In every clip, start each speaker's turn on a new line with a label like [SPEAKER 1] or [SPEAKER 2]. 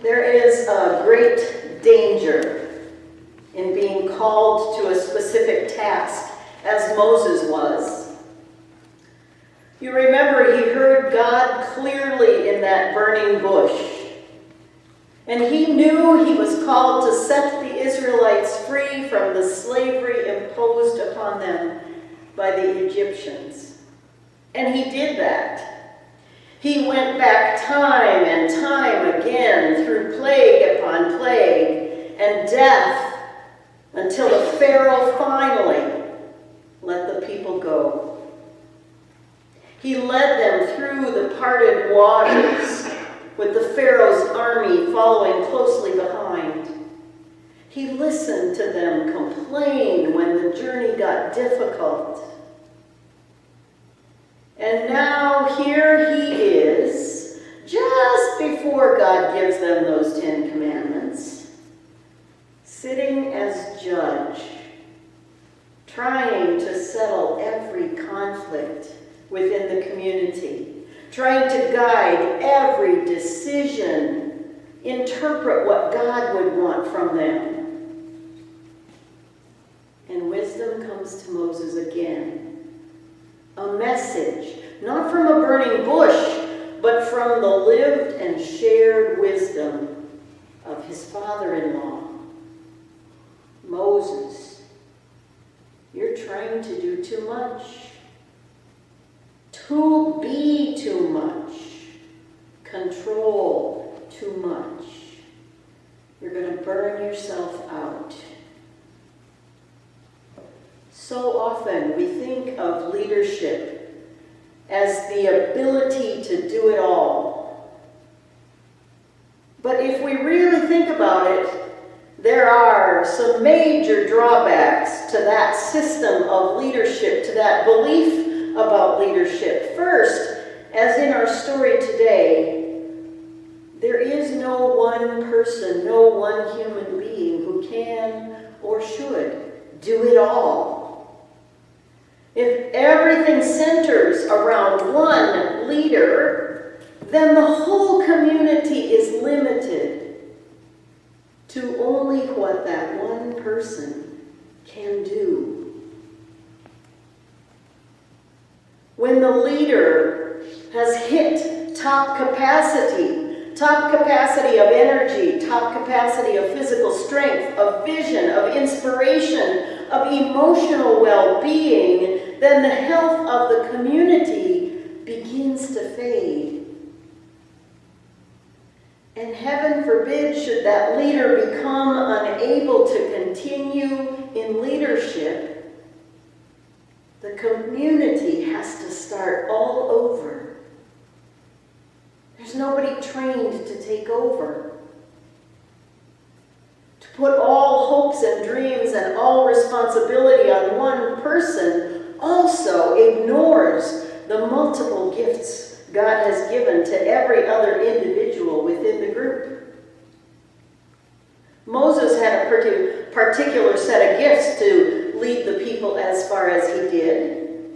[SPEAKER 1] There is a great danger in being called to a specific task, as Moses was. You remember he heard God clearly in that burning bush, and he knew he was called to set the Israelites free from the slavery imposed upon them by the Egyptians. And he did that. He went back time and time again through plague upon plague and death until the Pharaoh finally let the people go. He led them through the parted waters with the Pharaoh's army following closely behind. He listened to them complain when the journey got difficult. And now here he is, just before God gives them those 10 commandments, sitting as judge, trying to settle every conflict within the community, trying to guide every decision, interpret what God would want from them. And wisdom comes to Moses again. A message, not from a burning bush, but from the lived and shared wisdom of his father-in-law. Moses, you're trying to do too much. To be too much. Control too much. You're going to burn yourself out. So often we think of leadership as the ability to do it all. But if we really think about it, there are some major drawbacks to that system of leadership, to that belief about leadership. First, as in our story today, there is no one person, no one human being who can or should do it all. If everything centers around one leader, then the whole community is limited to only what that one person can do. When the leader has hit top capacity of energy, top capacity of physical strength, of vision, of inspiration, of emotional well-being, then the health of the community begins to fade. And heaven forbid, should that leader become unable to continue in leadership, the community has to start all over. There's nobody trained to take over. To put all hopes and dreams and all responsibility on one person also ignores the multiple gifts God has given to every other individual within the group. Moses had a particular set of gifts to lead the people as far as he did.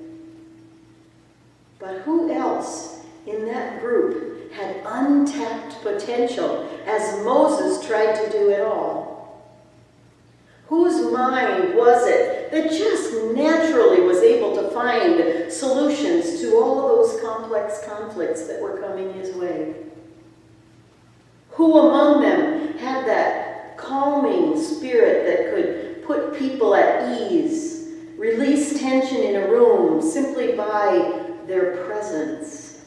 [SPEAKER 1] But who else in that group had untapped potential as Moses tried to do it all? Whose mind was it that just naturally was able to find solutions to all of those complex conflicts that were coming his way? Who among them had that calming spirit that could put people at ease, release tension in a room simply by their presence?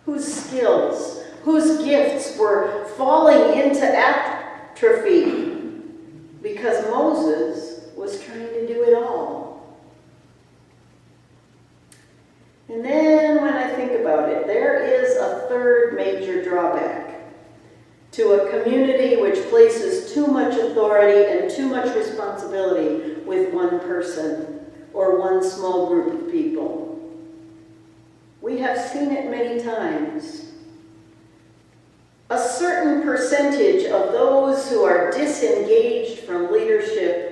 [SPEAKER 1] Whose skills, whose gifts were falling into atrophy because Moses was trying to do it all? And then when I think about it, there is a third major drawback to a community which places too much authority and too much responsibility with one person or one small group of people. We have seen it many times. A certain percentage of those who are disengaged from leadership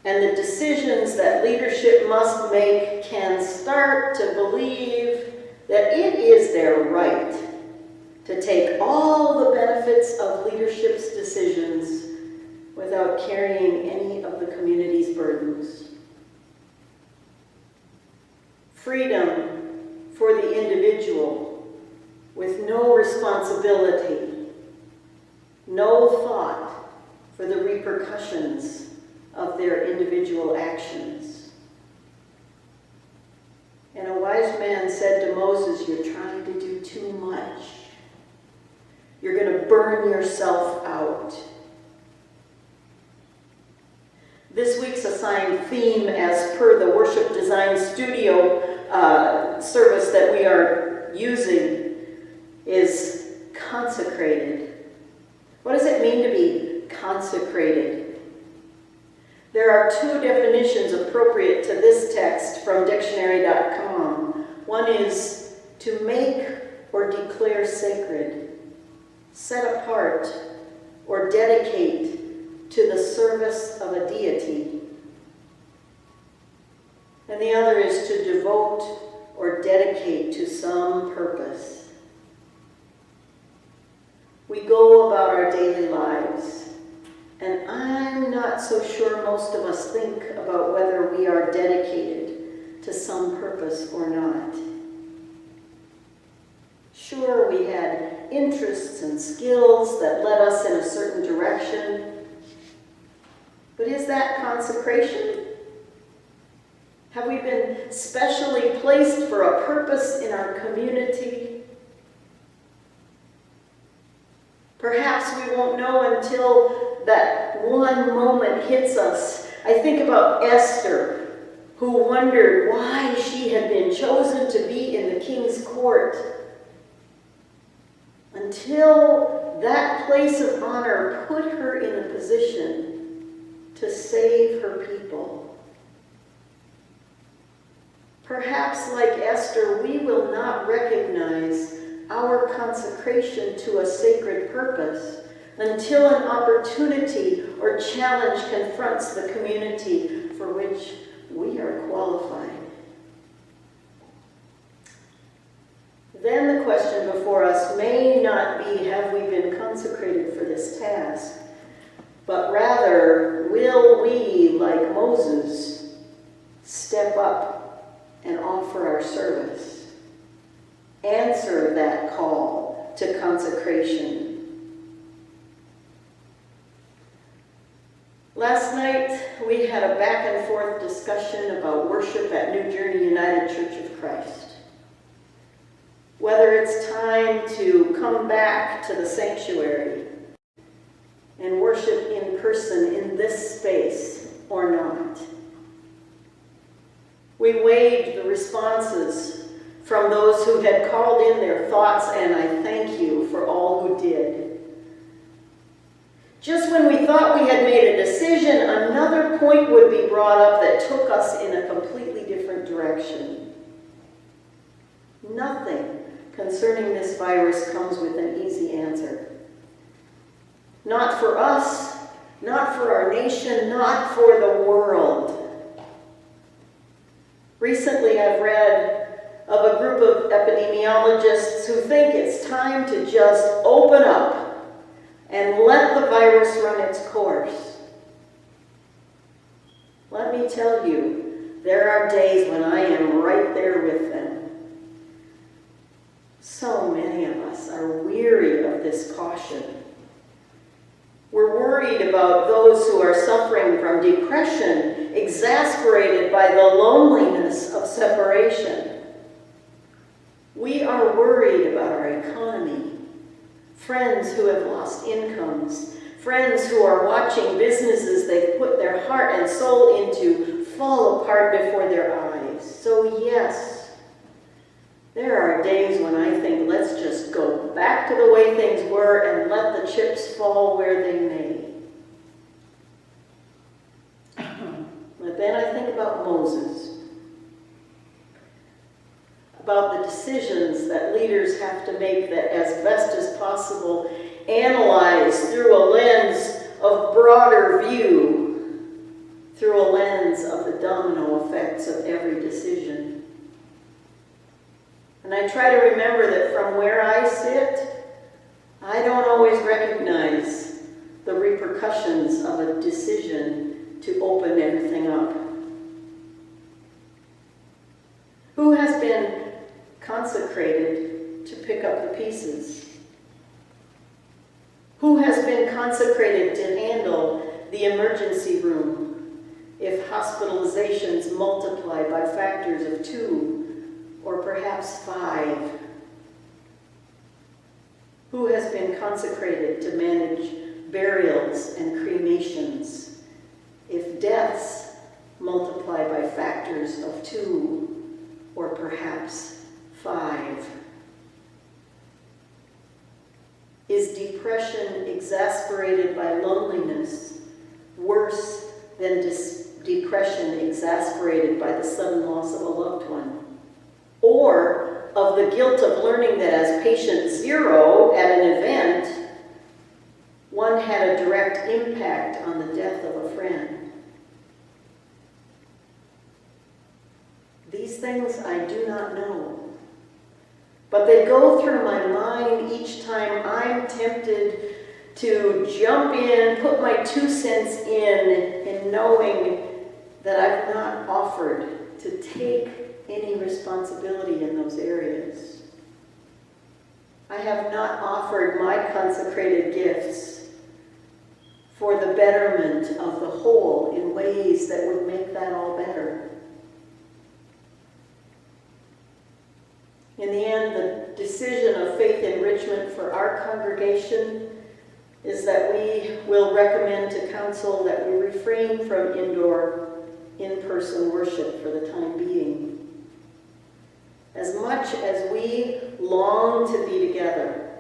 [SPEAKER 1] and the decisions that leadership must make can start to believe that it is their right to take all the benefits of leadership's decisions without carrying any of the community's burdens. Freedom for the individual with no responsibility, no thought for the repercussions of their individual actions. And a wise man said to Moses, "You're trying to do too much. You're going to burn yourself out." This week's assigned theme, as per the Worship Design Studio service that we are using, is consecrated. What does it mean to be consecrated? There are two definitions appropriate to this text from dictionary.com. One is to make or declare sacred, set apart, or dedicate to the service of a deity. And the other is to devote or dedicate to some purpose. We go about our daily lives, and I'm not so sure most of us think about whether we are dedicated to some purpose or not. Sure, we had interests and skills that led us in a certain direction, but is that consecration? Have we been specially placed for a purpose in our community? Perhaps we won't know until that one moment hits us. I think about Esther, who wondered why she had been chosen to be in the king's court. Until that place of honor put her in a position to save her people. Perhaps, like Esther, we will not recognize our consecration to a sacred purpose until an opportunity or challenge confronts the community for which we are qualified. Then the question before us may not be, have we been consecrated for this task? But rather, will we, like Moses, step up and offer our service? Answer that call to consecration. Last night, we had a back and forth discussion about worship at New Journey United Church of Christ. Whether it's time to come back to the sanctuary and worship in person in this space or not. We weighed the responses from those who had called in their thoughts, and I thank you for all who did. Just when we thought we had made a decision, another point would be brought up that took us in a completely different direction. Nothing concerning this virus comes with an easy answer. Not for us, not for our nation, not for the world. Recently, I've read of a group of epidemiologists who think it's time to just open up and let the virus run its course. Let me tell you, there are days when I am right there with them. So many of us are weary of this caution. We're worried about those who are suffering from depression, exasperated by the loneliness of separation. We are worried about our economy, friends who have lost incomes, friends who are watching businesses they've put their heart and soul into fall apart before their eyes. So yes, there are days when I think, let's just go back to the way things were and let the chips fall where they may. But then I think about Moses, about the decisions that leaders have to make that, as best as possible, analyze through a lens of broader view, through a lens of the domino effects of every decision. And I try to remember that from where I sit, always recognize the repercussions of a decision to open everything up? Who has been consecrated to pick up the pieces? Who has been consecrated to handle the emergency room if hospitalizations multiply by factors of 2 or perhaps 5? Who has been consecrated to manage burials and cremations if deaths multiply by factors of 2 or perhaps 5? Is depression exasperated by loneliness worse than depression exasperated by the sudden loss of a loved one? Or of the guilt of learning that as patient 0 at an event, one had a direct impact on the death of a friend? These things I do not know. But they go through my mind each time I'm tempted to jump in, put my 2 cents in knowing that I've not offered to take any responsibility in those areas. I have not offered my consecrated gifts for the betterment of the whole in ways that would make that all better. In the end, the decision of faith enrichment for our congregation is that we will recommend to council that we refrain from indoor, in-person worship for the time being. As much as we long to be together,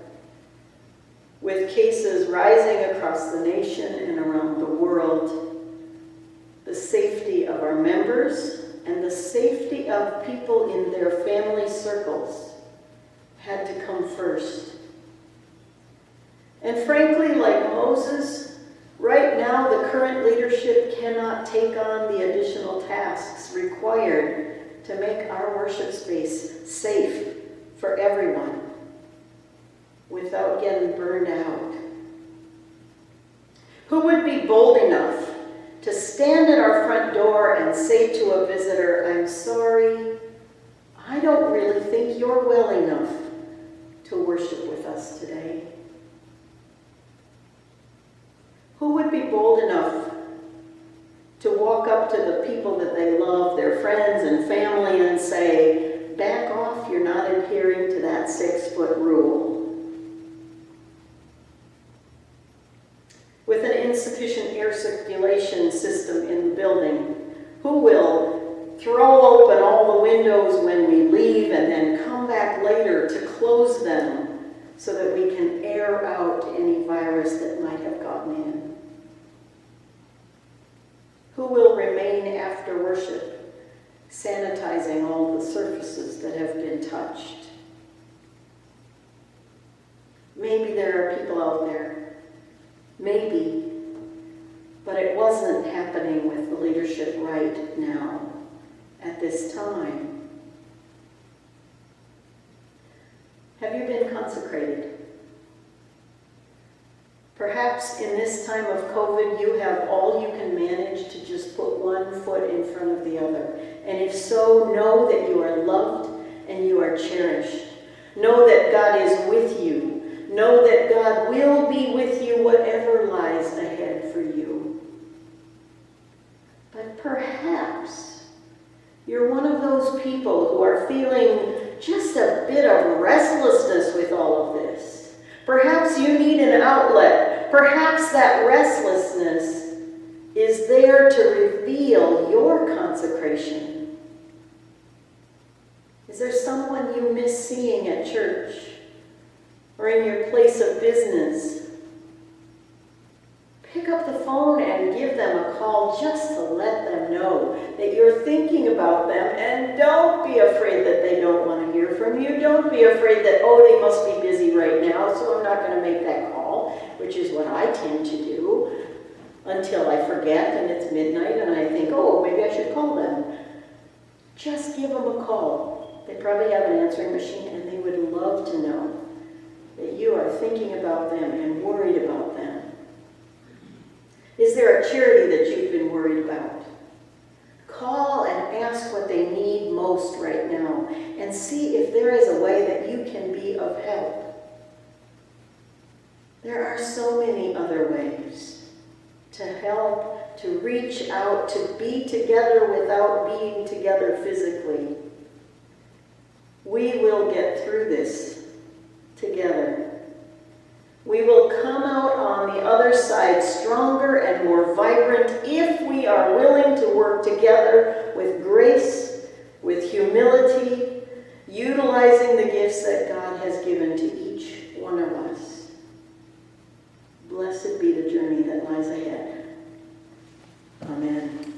[SPEAKER 1] with cases rising across the nation and around the world, the safety of our members and the safety of people in their family circles had to come first. And frankly, like Moses, right now the current leadership cannot take on the additional tasks required to make our worship space safe for everyone without getting burned out. Who would be bold enough to stand at our front door and say to a visitor, "I'm sorry, I don't really think you're well enough to worship with us today"? Who would be bold enough to walk up to the people that they love, their friends and family, and say, "Back off, you're not adhering to that 6-foot rule"? With an insufficient air circulation system in the building, who will throw open all the windows when we leave and then come back later to close them so that we can air out any virus that might have gotten in? Who will remain after worship, sanitizing all the surfaces that have been touched? Maybe there are people out there. Maybe, but it wasn't happening with the leadership right now, at this time. Have you been consecrated? Perhaps in this time of COVID, you have all you can manage to just put one foot in front of the other. And if so, know that you are loved and you are cherished. Know that God is with you. Know that God will be with you whatever lies ahead for you. But perhaps you're one of those people who are feeling just a bit of restlessness with all of this. Perhaps you need an outlet. Perhaps that restlessness is there to reveal your consecration. Is there someone you miss seeing at church? Or in your place of business? Pick up the phone and give them a call just to let them know that you're thinking about them, and don't be afraid that they don't want to hear from you. Don't be afraid that, oh, they must be busy right now, so I'm not going to make that call, which is what I tend to do until I forget and it's midnight and I think, oh, maybe I should call them. Just give them a call. They probably have an answering machine and they would love to know that you are thinking about them and worried about them? Is there a charity that you've been worried about? Call and ask what they need most right now and see if there is a way that you can be of help. There are so many other ways to help, to reach out, to be together without being together physically. We will get through this together. We will come out on the other side stronger and more vibrant if we are willing to work together with grace, with humility, utilizing the gifts that God has given to each one of us. Blessed be the journey that lies ahead. Amen.